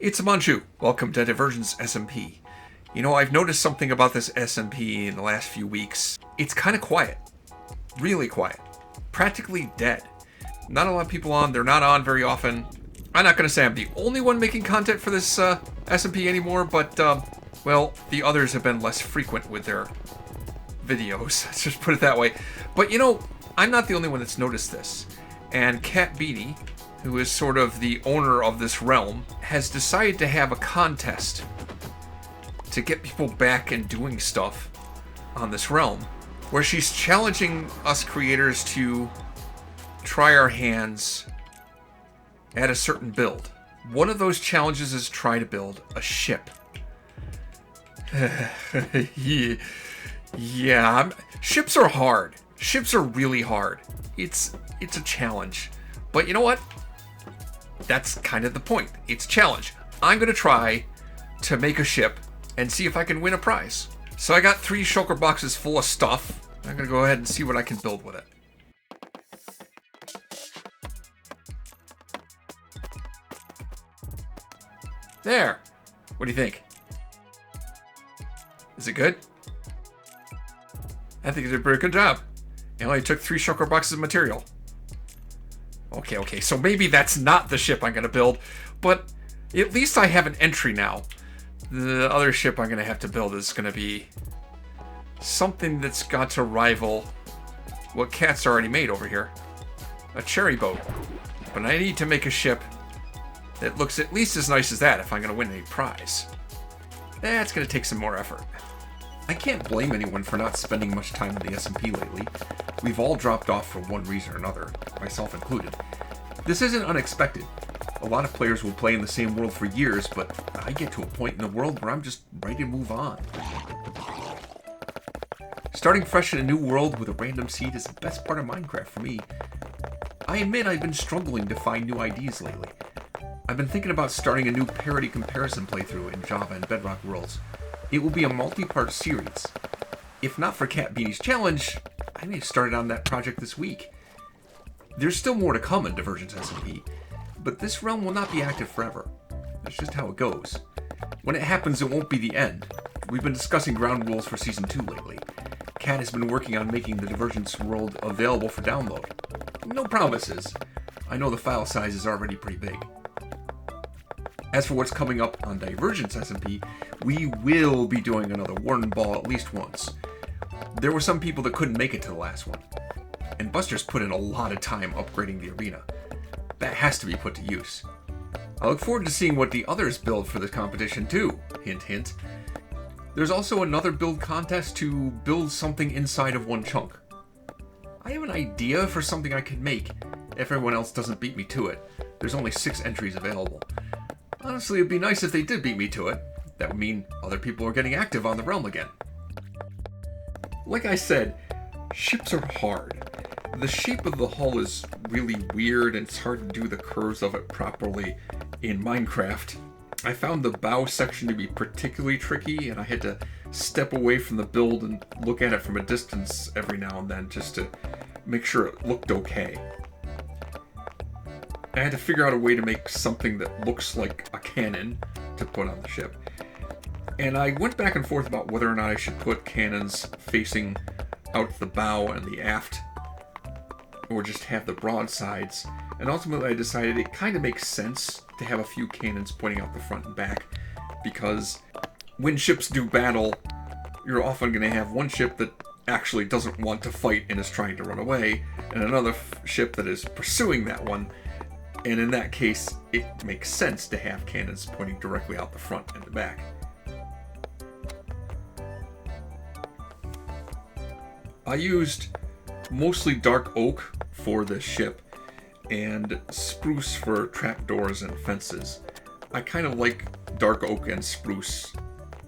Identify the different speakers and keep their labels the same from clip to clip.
Speaker 1: It's Manju. Welcome to Divergence SMP. You know, I've noticed something about this SMP in the last few weeks. It's kind of quiet. Really quiet. Practically dead. Not a lot of people on. They're not on very often. I'm not going to say I'm the only one making content for this SMP anymore, but, well, the others have been less frequent with their videos. Let's just put it that way. But, you know, I'm not the only one that's noticed this. And Cat Beanie, who is sort of the owner of this realm, has decided to have a contest to get people back and doing stuff on this realm, where she's challenging us creators to try our hands at a certain build. One of those challenges is try to build a ship. Yeah, ships are hard. Ships are really hard. It's a challenge. But you know what? That's kind of the point. It's a challenge. I'm going to try to make a ship and see if I can win a prize. So I got 3 shulker boxes full of stuff. I'm going to go ahead and see what I can build with it. There. What do you think? Is it good? I think it did a pretty good job. It only took 3 shulker boxes of material. Okay, so maybe that's not the ship I'm going to build, but at least I have an entry now. The other ship I'm going to have to build is going to be something that's got to rival what Cat's already made over here. A cherry boat. But I need to make a ship that looks at least as nice as that if I'm going to win a prize. That's going to take some more effort. I can't blame anyone for not spending much time in the SMP lately. We've all dropped off for one reason or another, myself included. This isn't unexpected. A lot of players will play in the same world for years, but I get to a point in the world where I'm just ready to move on. Starting fresh in a new world with a random seed is the best part of Minecraft for me. I admit I've been struggling to find new ideas lately. I've been thinking about starting a new parody comparison playthrough in Java and Bedrock worlds. It will be a multi-part series. If not for Cat Beanie's challenge, I may have started on that project this week. There's still more to come in Divergence SMP, but this realm will not be active forever. That's just how it goes. When it happens, it won't be the end. We've been discussing ground rules for Season 2 lately. Cat has been working on making the Divergence world available for download. No promises. I know the file size is already pretty big. As for what's coming up on Divergence SMP, we will be doing another Warden Ball at least once. There were some people that couldn't make it to the last one, and Buster's put in a lot of time upgrading the arena. That has to be put to use. I look forward to seeing what the others build for this competition too, hint hint. There's also another build contest to build something inside of one chunk. I have an idea for something I could make if everyone else doesn't beat me to it. There's only 6 entries available. Honestly, it'd be nice if they did beat me to it. That would mean other people are getting active on the realm again. Like I said, ships are hard. The shape of the hull is really weird and it's hard to do the curves of it properly in Minecraft. I found the bow section to be particularly tricky and I had to step away from the build and look at it from a distance every now and then just to make sure it looked okay. I had to figure out a way to make something that looks like a cannon to put on the ship. And I went back and forth about whether or not I should put cannons facing out the bow and the aft, or just have the broadsides. And ultimately I decided it kind of makes sense to have a few cannons pointing out the front and back, because when ships do battle, you're often going to have one ship that actually doesn't want to fight and is trying to run away, and another ship that is pursuing that one. And in that case, it makes sense to have cannons pointing directly out the front and the back. I used mostly dark oak for this ship, and spruce for trapdoors and fences. I kind of like dark oak and spruce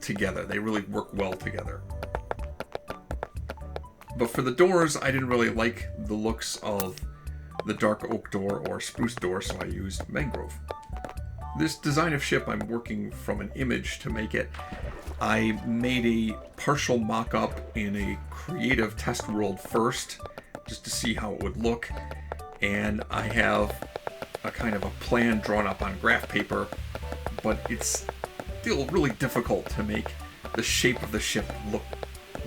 Speaker 1: together. They really work well together. But for the doors, I didn't really like the looks of the dark oak door or spruce door, so I used mangrove. This design of ship, I'm working from an image to make it. I made a partial mock-up in a creative test world first, just to see how it would look, and I have a kind of a plan drawn up on graph paper but it's still really difficult to make the shape of the ship look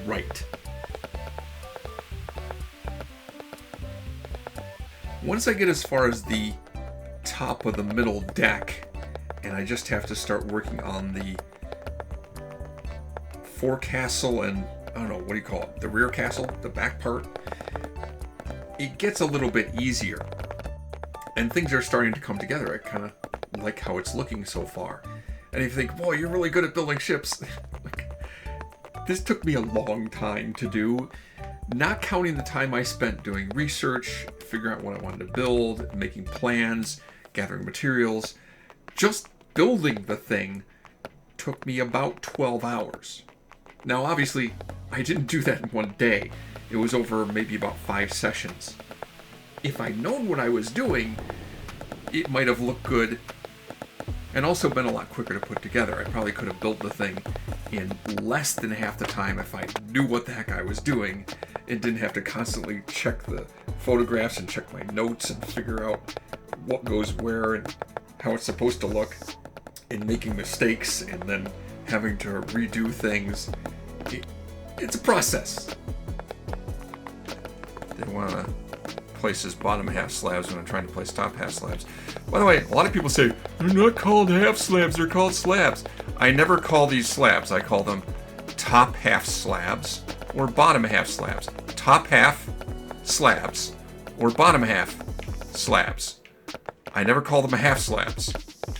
Speaker 1: right. Once I get as far as the top of the middle deck, and I just have to start working on the forecastle and, I don't know, what do you call it? The rear castle? The back part? It gets a little bit easier. And things are starting to come together. I kind of like how it's looking so far. And if you think, boy, you're really good at building ships. This took me a long time to do. Not counting the time I spent doing research, figuring out what I wanted to build, making plans, gathering materials. Just building the thing took me about 12 hours. Now, obviously, I didn't do that in one day. It was over maybe about 5 sessions. If I'd known what I was doing, it might have looked good and also been a lot quicker to put together. I probably could have built the thing in less than half the time if I knew what the heck I was doing and didn't have to constantly check the photographs and check my notes and figure out what goes where and how it's supposed to look, and making mistakes and then having to redo things. It's a process. They want to place his bottom half slabs when I'm trying to place top half slabs. By the way, a lot of people say, they're not called half slabs, they're called slabs. I never call these slabs. I call them top half slabs or bottom half slabs. Top half slabs or bottom half slabs. I never call them half slabs.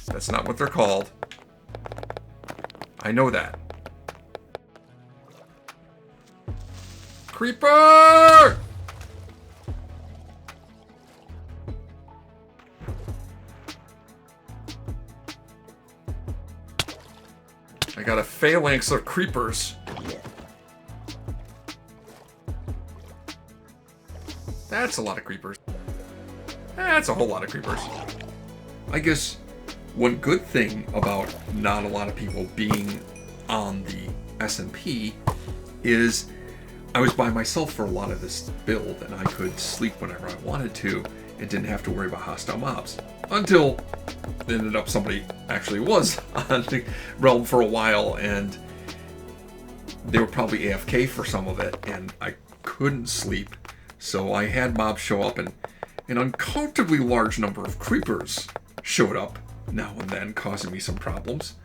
Speaker 1: That's not what they're called. I know that. Creeper! I got a phalanx of creepers. That's a lot of creepers. That's a whole lot of creepers. I guess one good thing about not a lot of people being on the SMP is I was by myself for a lot of this build, and I could sleep whenever I wanted to and didn't have to worry about hostile mobs. Until it ended up somebody actually was on the realm for a while, and they were probably AFK for some of it, and I couldn't sleep. So I had mobs show up, and an uncomfortably large number of creepers showed up now and then, causing me some problems.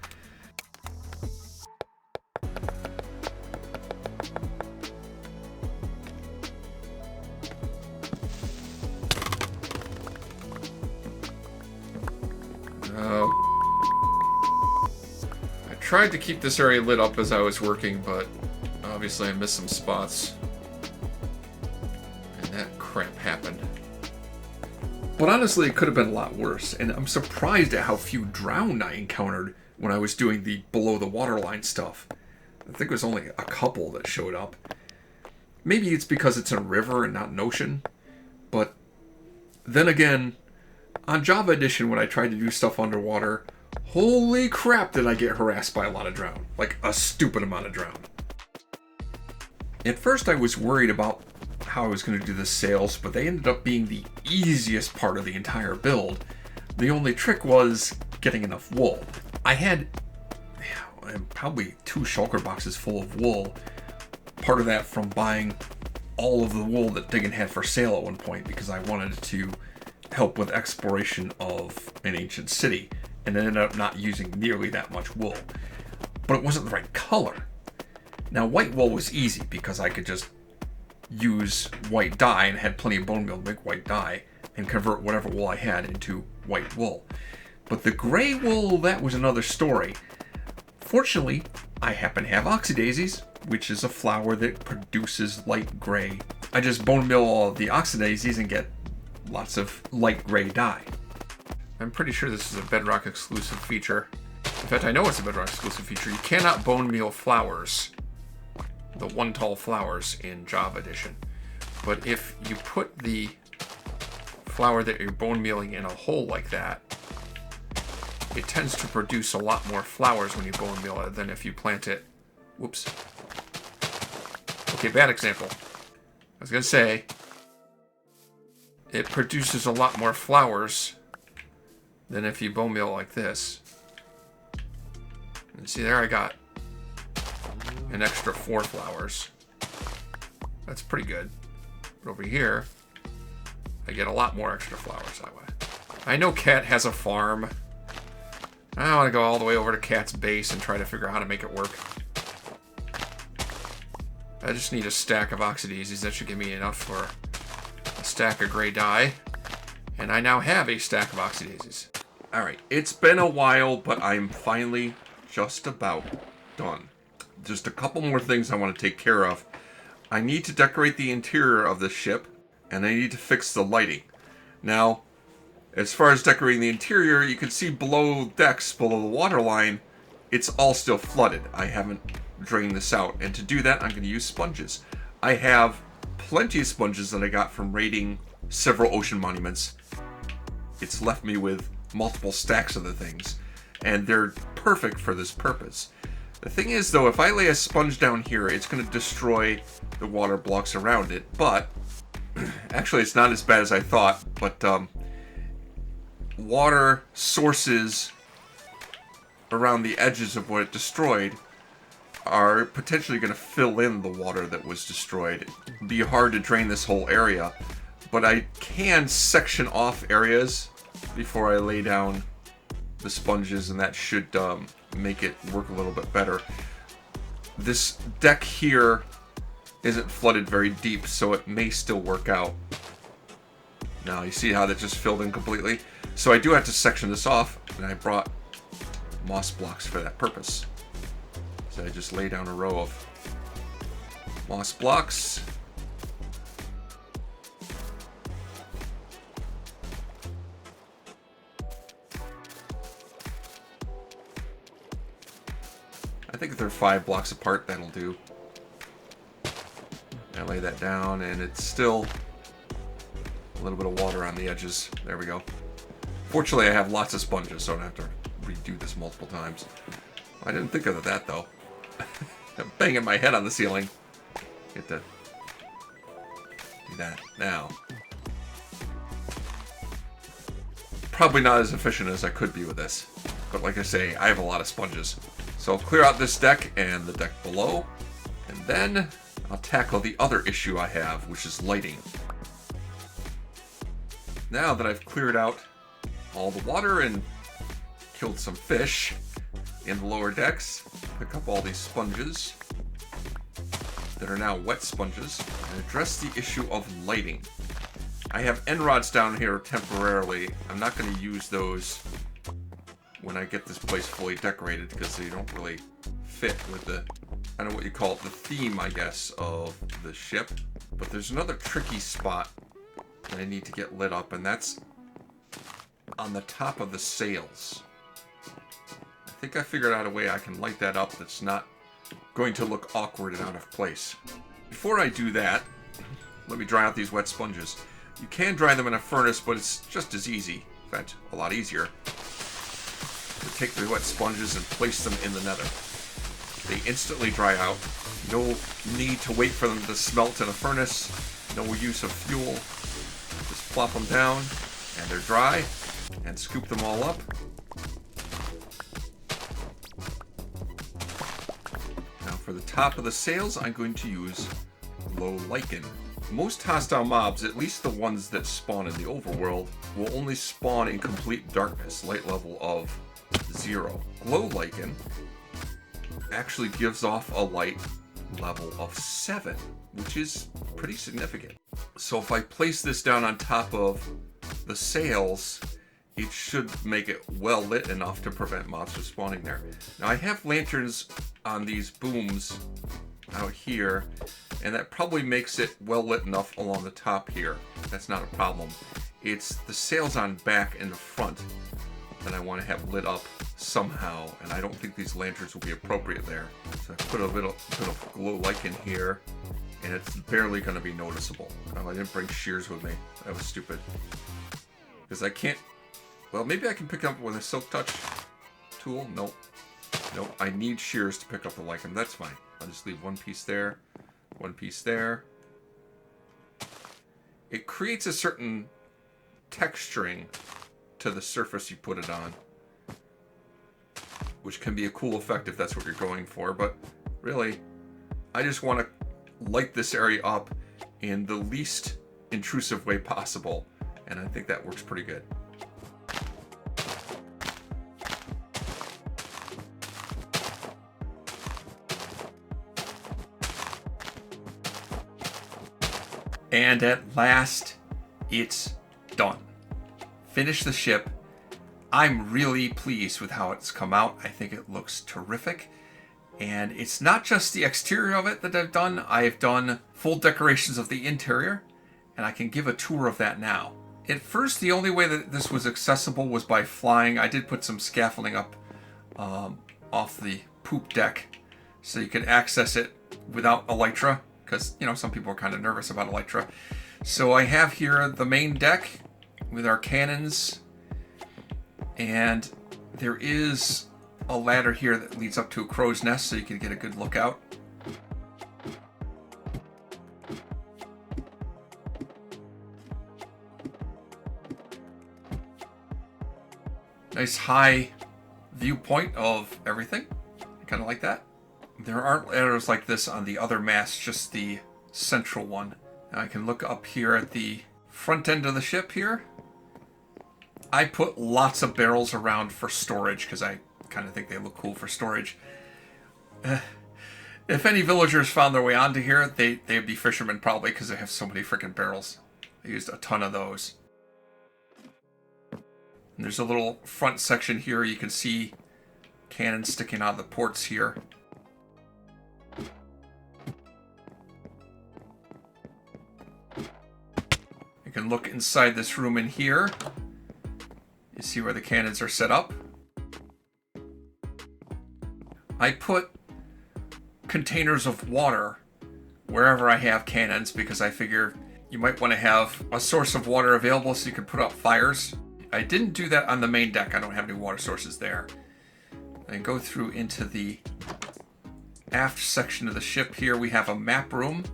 Speaker 1: I tried to keep this area lit up as I was working, but obviously I missed some spots. And that crap happened. But honestly, it could have been a lot worse, and I'm surprised at how few drowned I encountered when I was doing the below the waterline stuff. I think it was only a couple that showed up. Maybe it's because it's a river and not an ocean, but then again, on Java Edition, when I tried to do stuff underwater, holy crap did I get harassed by a lot of drown. Like, a stupid amount of drown. At first I was worried about how I was going to do the sails, but they ended up being the easiest part of the entire build. The only trick was getting enough wool. I had probably 2 shulker boxes full of wool. Part of that from buying all of the wool that Diggin had for sale at one point, because I wanted to help with exploration of an ancient city, and ended up not using nearly that much wool. But it wasn't the right color. Now, white wool was easy because I could just use white dye and had plenty of bone meal to make white dye and convert whatever wool I had into white wool. But the gray wool, that was another story. Fortunately, I happen to have oxydaisies, which is a flower that produces light gray. I just bone meal all of the oxydaisies and get lots of light gray dye. I'm pretty sure this is a Bedrock exclusive feature. In fact, I know it's a Bedrock exclusive feature. You cannot bone meal flowers, the one tall flowers in Java Edition. But if you put the flower that you're bone mealing in a hole like that, it tends to produce a lot more flowers when you bone meal it than if you plant it. Whoops. Okay, bad example. I was gonna say, it produces a lot more flowers than if you bone meal like this. And see there, I got an extra 4 flowers. That's pretty good. But over here, I get a lot more extra flowers that way. I know Cat has a farm. I don't want to go all the way over to Cat's base and try to figure out how to make it work. I just need a stack of oxydaisies. That should give me enough for a stack of gray dye. And I now have a stack of oxydaisies. Alright, it's been a while, but I'm finally just about done. Just a couple more things I want to take care of. I need to decorate the interior of the ship, and I need to fix the lighting. Now, as far as decorating the interior, you can see below decks, below the water line, it's all still flooded. I haven't drained this out, and to do that, I'm going to use sponges. I have plenty of sponges that I got from raiding several ocean monuments. It's left me with multiple stacks of the things, and they're perfect for this purpose. The thing is, though, if I lay a sponge down here, it's going to destroy the water blocks around it, but actually it's not as bad as I thought, but water sources around the edges of what it destroyed are potentially going to fill in the water that was destroyed. It'd be hard to drain this whole area, but I can section off areas before I lay down the sponges, and that should make it work a little bit better. This deck here isn't flooded very deep, so it may still work out. Now, you see how that just filled in completely? So I do have to section this off, and I brought moss blocks for that purpose. So I just lay down a row of moss blocks. I think if they're 5 blocks apart, that'll do. I lay that down, and it's still a little bit of water on the edges. There we go. Fortunately, I have lots of sponges, so I don't have to redo this multiple times. I didn't think of that, though. I'm banging my head on the ceiling. Get to do that now. Probably not as efficient as I could be with this, but like I say, I have a lot of sponges. So I'll clear out this deck and the deck below, and then I'll tackle the other issue I have, which is lighting. Now that I've cleared out all the water and killed some fish in the lower decks, pick up all these sponges that are now wet sponges and address the issue of lighting. I have end rods down here temporarily. I'm not going to use those when I get this place fully decorated because they don't really fit with the, I don't know what you call it, the theme, I guess, of the ship. But there's another tricky spot that I need to get lit up, and that's on the top of the sails. I think I figured out a way I can light that up that's not going to look awkward and out of place. Before I do that, let me dry out these wet sponges. You can dry them in a furnace, but it's just as easy, in fact, a lot easier, to take the wet sponges and place them in the nether. They instantly dry out. No need to wait for them to smelt in a furnace. No use of fuel. Just plop them down, and they're dry, and scoop them all up. Now for the top of the sails, I'm going to use low lichen. Most hostile mobs, at least the ones that spawn in the overworld, will only spawn in complete darkness, light level of 0. Glow lichen actually gives off a light level of 7, which is pretty significant. So if I place this down on top of the sails, it should make it well lit enough to prevent mobs from spawning there. Now I have lanterns on these booms out here, and that probably makes it well lit enough along the top here. That's not a problem. It's the sails on back and the front that I want to have lit up somehow, and I don't think these lanterns will be appropriate there. So I put a little bit of glow lichen here, and it's barely going to be noticeable. Oh, I didn't bring shears with me. That was stupid. Because I can't... Well, maybe I can pick it up with a silk touch tool. Nope. Nope. I need shears to pick up the lichen. That's fine. I'll just leave one piece there, one piece there. It creates a certain texturing to the surface you put it on. which can be a cool effect if that's what you're going for. But really, I just want to light this area up in the least intrusive way possible, and I think that works pretty good. And at last, it's done. Finish the ship. I'm really pleased with how it's come out. I think it looks terrific. And it's not just the exterior of it that I've done. I've done full decorations of the interior, and I can give a tour of that now. At first, the only way that this was accessible was by flying. I did put some scaffolding up off the poop deck so you could access it without elytra, because, you know, some people are kind of nervous about elytra. So I have here the main deck with our cannons, and there is a ladder here that leads up to a crow's nest so you can get a good look out. Nice high viewpoint of everything. I kind of like that. There aren't ladders like this on the other masts, just the central one. Now I can look up here at the front end of the ship here. I put lots of barrels around for storage because I kind of think they look cool for storage. If any villagers found their way onto here, they'd be fishermen probably, because they have so many freaking barrels. They used a ton of those. And there's a little front section here. You can see cannons sticking out of the ports here. You can look inside this room in here. You see where the cannons are set up. I put containers of water wherever I have cannons because I figure you might want to have a source of water available so you can put out fires. I didn't do that on the main deck. I don't have any water sources there. I go through into the aft section of the ship here. We have a map room.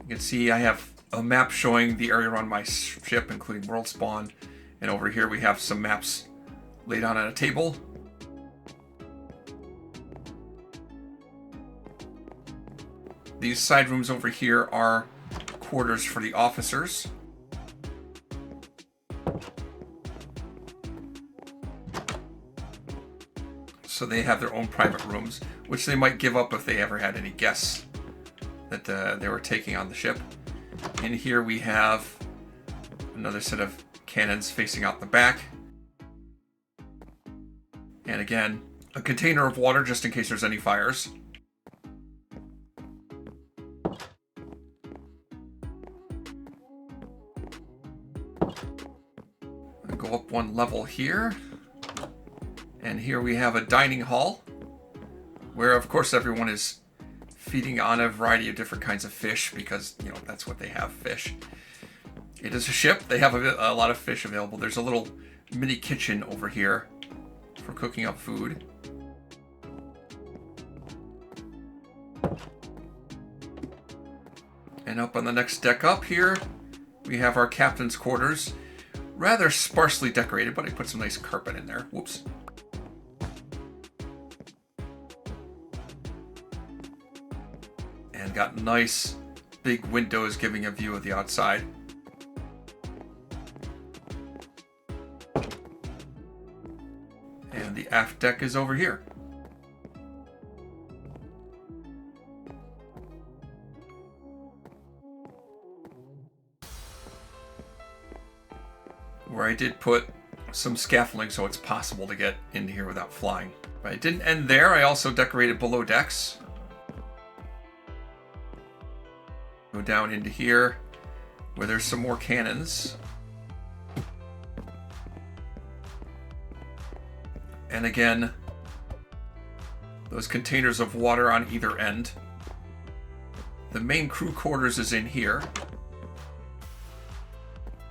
Speaker 1: You can see I have a map showing the area around my ship, including world spawn. And over here we have some maps laid out on a table. These side rooms over here are quarters for the officers. So they have their own private rooms, which they might give up if they ever had any guests that they were taking on the ship. And here we have another set of cannons facing out the back. And again, a container of water just in case there's any fires. I'll go up one level here. And here we have a dining hall where, of course, everyone is feeding on a variety of different kinds of fish because, you know, that's what they have, fish. It is a ship. They have a lot of fish available. There's a little mini kitchen over here for cooking up food. And up on the next deck up here, we have our captain's quarters. Rather sparsely decorated, but I put some nice carpet in there. Whoops. And got nice big windows giving a view of the outside. And the aft deck is over here. Where I did put some scaffolding so it's possible to get into here without flying. But I didn't end there. I also decorated below decks. Go down into here where there's some more cannons. And again, those containers of water on either end. The main crew quarters is in here.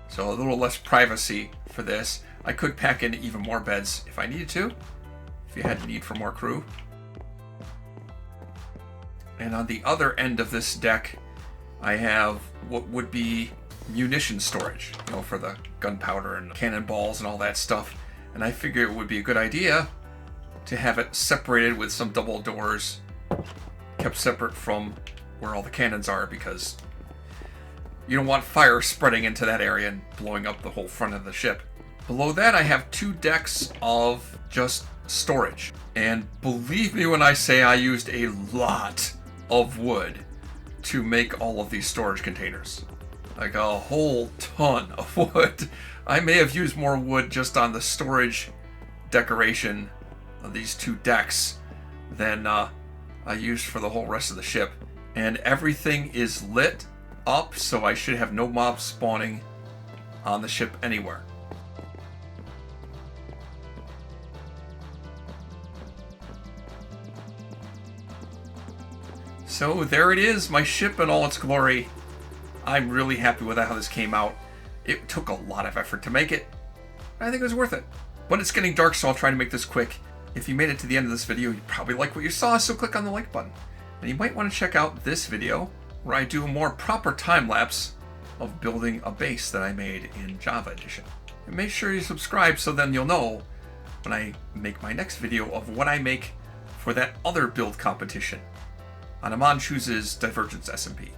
Speaker 1: So a little less privacy for this. I could pack in even more beds if I needed to, if you had a need for more crew. And on the other end of this deck, I have what would be munition storage, you know, for the gunpowder and cannonballs and all that stuff. And I figure it would be a good idea to have it separated with some double doors, kept separate from where all the cannons are, because you don't want fire spreading into that area and blowing up the whole front of the ship. Below that, I have 2 decks of just storage. And believe me when I say I used a lot of wood to make all of these storage containers. Like a whole ton of wood. I may have used more wood just on the storage decoration of these 2 decks than I used for the whole rest of the ship. And everything is lit up, so I should have no mobs spawning on the ship anywhere. So there it is, my ship in all its glory. I'm really happy with how this came out. It took a lot of effort to make it. I think it was worth it. But it's getting dark, so I'll try to make this quick. If you made it to the end of this video, you probably like what you saw, so click on the like button. And you might want to check out this video, where I do a more proper time-lapse of building a base that I made in Java Edition. And make sure you subscribe so then you'll know when I make my next video of what I make for that other build competition on Amon Chooses Divergence SMP.